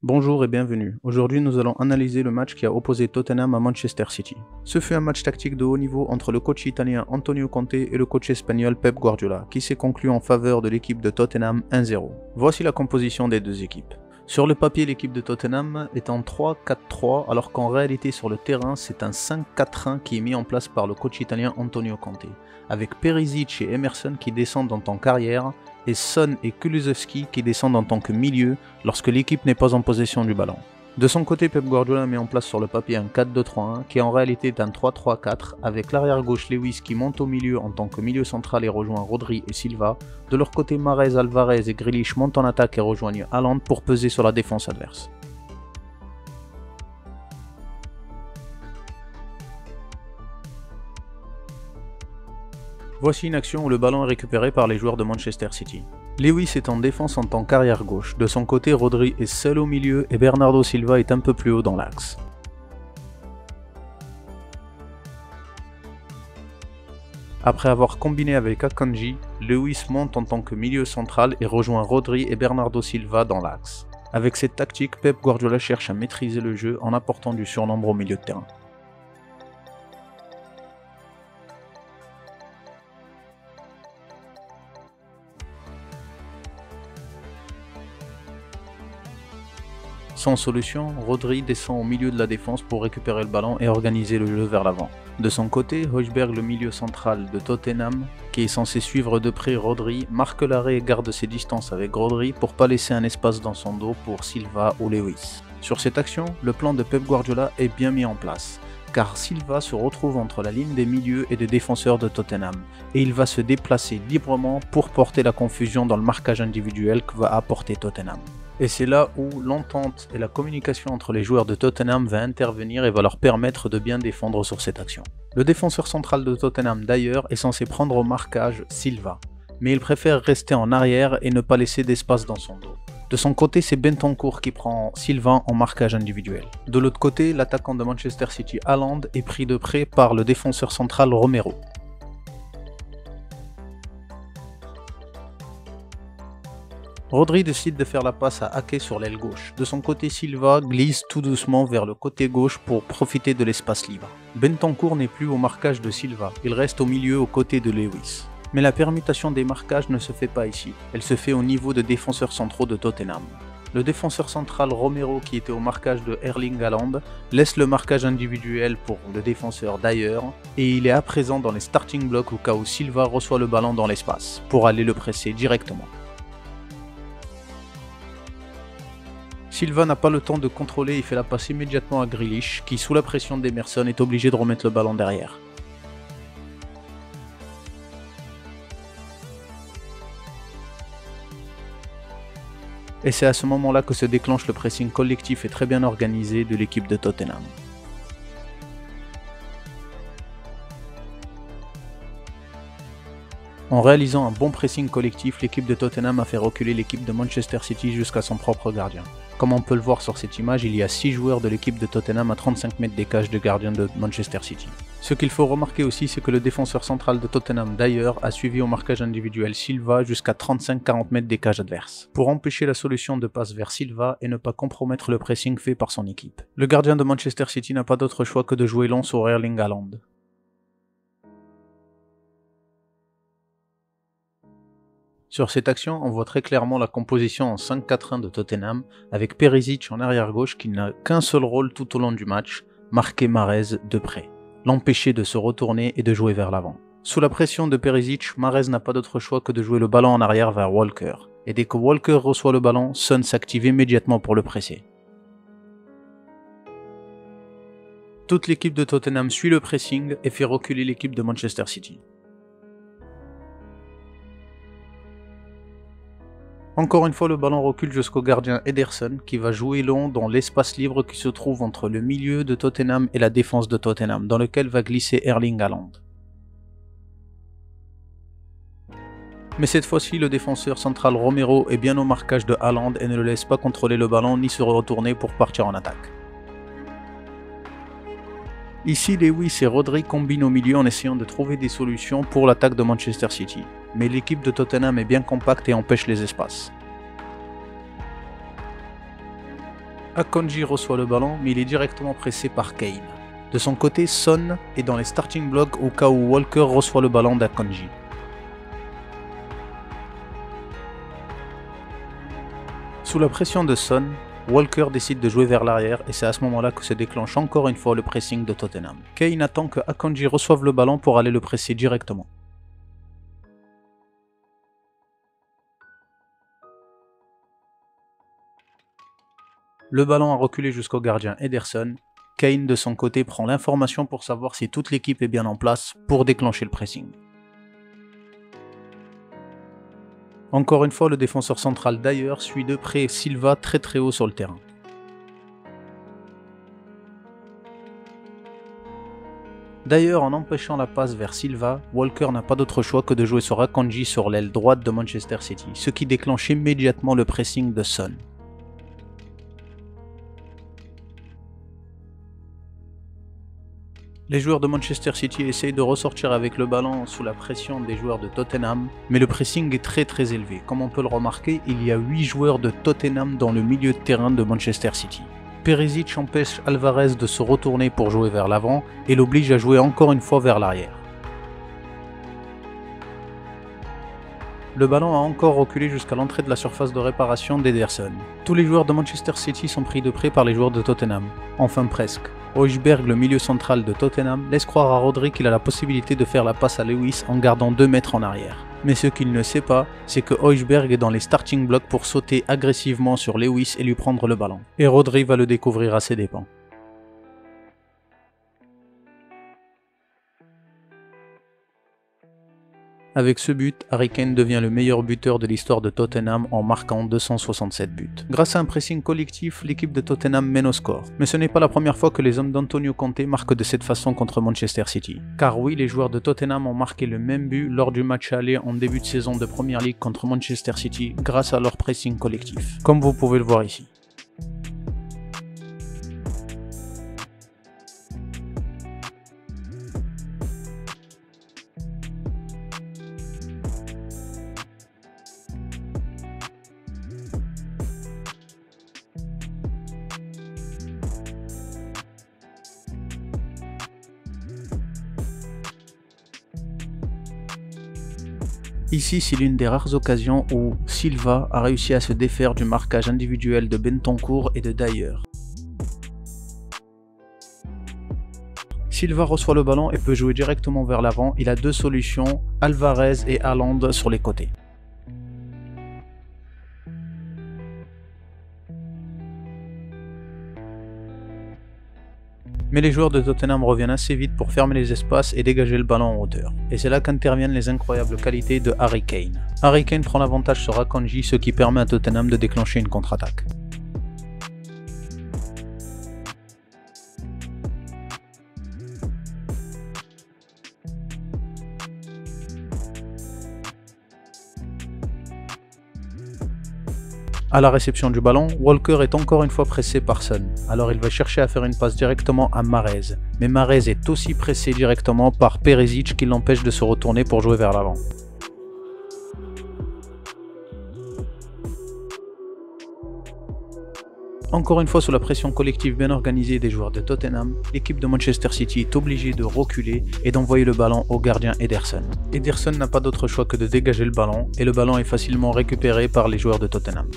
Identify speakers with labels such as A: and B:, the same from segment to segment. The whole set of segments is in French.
A: Bonjour et bienvenue. Aujourd'hui, nous allons analyser le match qui a opposé Tottenham à Manchester City. Ce fut un match tactique de haut niveau entre le coach italien Antonio Conte et le coach espagnol Pep Guardiola, qui s'est conclu en faveur de l'équipe de Tottenham 1-0. Voici la composition des deux équipes. Sur le papier, l'équipe de Tottenham est en 3-4-3, alors qu'en réalité sur le terrain, c'est un 5-4-1 qui est mis en place par le coach italien Antonio Conte, avec Perisic et Emerson qui descendent en tant qu'arrière, et Son et Kulusevski qui descendent en tant que milieu lorsque l'équipe n'est pas en possession du ballon. De son côté, Pep Guardiola met en place sur le papier un 4-2-3-1 qui en réalité est un 3-3-4 avec l'arrière gauche Lewis qui monte au milieu en tant que milieu central et rejoint Rodri et Silva. De leur côté, Mahrez, Alvarez et Grealish montent en attaque et rejoignent Haaland pour peser sur la défense adverse. Voici une action où le ballon est récupéré par les joueurs de Manchester City. Lewis est en défense en tant qu'arrière gauche, de son côté Rodri est seul au milieu et Bernardo Silva est un peu plus haut dans l'axe. Après avoir combiné avec Akanji, Lewis monte en tant que milieu central et rejoint Rodri et Bernardo Silva dans l'axe. Avec cette tactique, Pep Guardiola cherche à maîtriser le jeu en apportant du surnombre au milieu de terrain. Sans solution, Rodri descend au milieu de la défense pour récupérer le ballon et organiser le jeu vers l'avant. De son côté, Højbjerg, le milieu central de Tottenham, qui est censé suivre de près Rodri, marque l'arrêt et garde ses distances avec Rodri pour pas laisser un espace dans son dos pour Silva ou Lewis. Sur cette action, le plan de Pep Guardiola est bien mis en place, car Silva se retrouve entre la ligne des milieux et des défenseurs de Tottenham, et il va se déplacer librement pour porter la confusion dans le marquage individuel que va apporter Tottenham. Et c'est là où l'entente et la communication entre les joueurs de Tottenham va intervenir et va leur permettre de bien défendre sur cette action. Le défenseur central de Tottenham d'ailleurs est censé prendre au marquage Silva, mais il préfère rester en arrière et ne pas laisser d'espace dans son dos. De son côté, c'est Bentancur qui prend Silva en marquage individuel. De l'autre côté, l'attaquant de Manchester City Haaland est pris de près par le défenseur central Romero. Rodri décide de faire la passe à Ake sur l'aile gauche. De son côté, Silva glisse tout doucement vers le côté gauche pour profiter de l'espace libre. Bentancur n'est plus au marquage de Silva, il reste au milieu aux côtés de Lewis. Mais la permutation des marquages ne se fait pas ici, elle se fait au niveau des défenseurs centraux de Tottenham. Le défenseur central Romero, qui était au marquage de Erling Haaland, laisse le marquage individuel pour le défenseur d'ailleurs, et il est à présent dans les starting blocks au cas où Silva reçoit le ballon dans l'espace, pour aller le presser directement. Silva n'a pas le temps de contrôler et fait la passe immédiatement à Grealish, qui sous la pression d'Emerson est obligé de remettre le ballon derrière. Et c'est à ce moment-là que se déclenche le pressing collectif et très bien organisé de l'équipe de Tottenham. En réalisant un bon pressing collectif, l'équipe de Tottenham a fait reculer l'équipe de Manchester City jusqu'à son propre gardien. Comme on peut le voir sur cette image, il y a 6 joueurs de l'équipe de Tottenham à 35 mètres des cages de gardien de Manchester City. Ce qu'il faut remarquer aussi, c'est que le défenseur central de Tottenham d'ailleurs a suivi au marquage individuel Silva jusqu'à 35-40 mètres des cages adverses, pour empêcher la solution de passe vers Silva et ne pas compromettre le pressing fait par son équipe. Le gardien de Manchester City n'a pas d'autre choix que de jouer long sur Erling Haaland. Sur cette action, on voit très clairement la composition en 5-4-1 de Tottenham, avec Perisic en arrière-gauche qui n'a qu'un seul rôle tout au long du match, marquer Mahrez de près, l'empêcher de se retourner et de jouer vers l'avant. Sous la pression de Perisic, Mahrez n'a pas d'autre choix que de jouer le ballon en arrière vers Walker, et dès que Walker reçoit le ballon, Son s'active immédiatement pour le presser. Toute l'équipe de Tottenham suit le pressing et fait reculer l'équipe de Manchester City. Encore une fois, le ballon recule jusqu'au gardien Ederson qui va jouer long dans l'espace libre qui se trouve entre le milieu de Tottenham et la défense de Tottenham, dans lequel va glisser Erling Haaland. Mais cette fois-ci, le défenseur central Romero est bien au marquage de Haaland et ne le laisse pas contrôler le ballon ni se retourner pour partir en attaque. Ici, Lewis et Rodri combinent au milieu en essayant de trouver des solutions pour l'attaque de Manchester City, mais l'équipe de Tottenham est bien compacte et empêche les espaces. Akanji reçoit le ballon mais il est directement pressé par Kane. De son côté, Son est dans les starting blocks au cas où Walker reçoit le ballon d'Akanji. Sous la pression de Son, Walker décide de jouer vers l'arrière et c'est à ce moment-là que se déclenche encore une fois le pressing de Tottenham. Kane attend que Akanji reçoive le ballon pour aller le presser directement. Le ballon a reculé jusqu'au gardien Ederson. Kane de son côté prend l'information pour savoir si toute l'équipe est bien en place pour déclencher le pressing. Encore une fois, le défenseur central d'ailleurs suit de près Silva très haut sur le terrain. D'ailleurs, en empêchant la passe vers Silva, Walker n'a pas d'autre choix que de jouer sur Akanji sur l'aile droite de Manchester City, ce qui déclenche immédiatement le pressing de Son. Les joueurs de Manchester City essayent de ressortir avec le ballon sous la pression des joueurs de Tottenham, mais le pressing est très élevé. Comme on peut le remarquer, il y a 8 joueurs de Tottenham dans le milieu de terrain de Manchester City. Perisic empêche Alvarez de se retourner pour jouer vers l'avant et l'oblige à jouer encore une fois vers l'arrière. Le ballon a encore reculé jusqu'à l'entrée de la surface de réparation d'Ederson. Tous les joueurs de Manchester City sont pris de près par les joueurs de Tottenham. Enfin presque. Højbjerg, le milieu central de Tottenham, laisse croire à Rodri qu'il a la possibilité de faire la passe à Lewis en gardant 2 mètres en arrière. Mais ce qu'il ne sait pas, c'est que Højbjerg est dans les starting blocks pour sauter agressivement sur Lewis et lui prendre le ballon. Et Rodri va le découvrir à ses dépens. Avec ce but, Harry Kane devient le meilleur buteur de l'histoire de Tottenham en marquant 267 buts. Grâce à un pressing collectif, l'équipe de Tottenham mène au score. Mais ce n'est pas la première fois que les hommes d'Antonio Conte marquent de cette façon contre Manchester City. Car oui, les joueurs de Tottenham ont marqué le même but lors du match aller en début de saison de Premier League contre Manchester City grâce à leur pressing collectif, comme vous pouvez le voir ici. Ici, c'est l'une des rares occasions où Silva a réussi à se défaire du marquage individuel de Bentancur et de Dyer. Silva reçoit le ballon et peut jouer directement vers l'avant. Il a 2 solutions, Alvarez et Haaland sur les côtés. Mais les joueurs de Tottenham reviennent assez vite pour fermer les espaces et dégager le ballon en hauteur. Et c'est là qu'interviennent les incroyables qualités de Harry Kane. Harry Kane prend l'avantage sur Akanji, ce qui permet à Tottenham de déclencher une contre-attaque. À la réception du ballon, Walker est encore une fois pressé par Son, alors il va chercher à faire une passe directement à Mahrez. Mais Mahrez est aussi pressé directement par Perisic qui l'empêche de se retourner pour jouer vers l'avant. Encore une fois sous la pression collective bien organisée des joueurs de Tottenham, l'équipe de Manchester City est obligée de reculer et d'envoyer le ballon au gardien Ederson. Ederson n'a pas d'autre choix que de dégager le ballon et le ballon est facilement récupéré par les joueurs de Tottenham.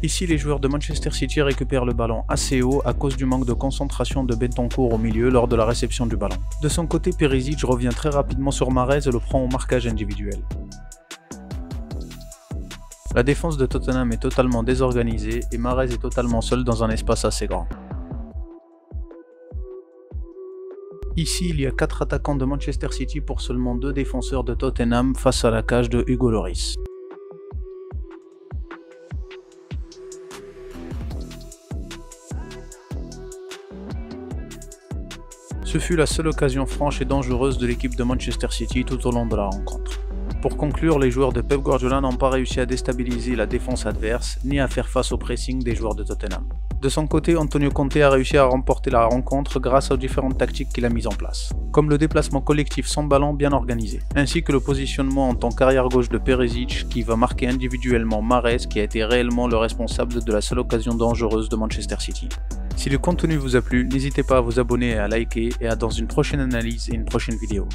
A: Ici, les joueurs de Manchester City récupèrent le ballon assez haut à cause du manque de concentration de Bentancur au milieu lors de la réception du ballon. De son côté, Perisic revient très rapidement sur Mahrez et le prend au marquage individuel. La défense de Tottenham est totalement désorganisée et Mahrez est totalement seul dans un espace assez grand. Ici, il y a 4 attaquants de Manchester City pour seulement 2 défenseurs de Tottenham face à la cage de Hugo Lloris. Ce fut la seule occasion franche et dangereuse de l'équipe de Manchester City tout au long de la rencontre. Pour conclure, les joueurs de Pep Guardiola n'ont pas réussi à déstabiliser la défense adverse, ni à faire face au pressing des joueurs de Tottenham. De son côté, Antonio Conte a réussi à remporter la rencontre grâce aux différentes tactiques qu'il a mises en place, comme le déplacement collectif sans ballon bien organisé, ainsi que le positionnement en tant qu'arrière gauche de Perisic qui va marquer individuellement Mahrez qui a été réellement le responsable de la seule occasion dangereuse de Manchester City. Si le contenu vous a plu, n'hésitez pas à vous abonner et à liker et à dans une prochaine analyse et une prochaine vidéo.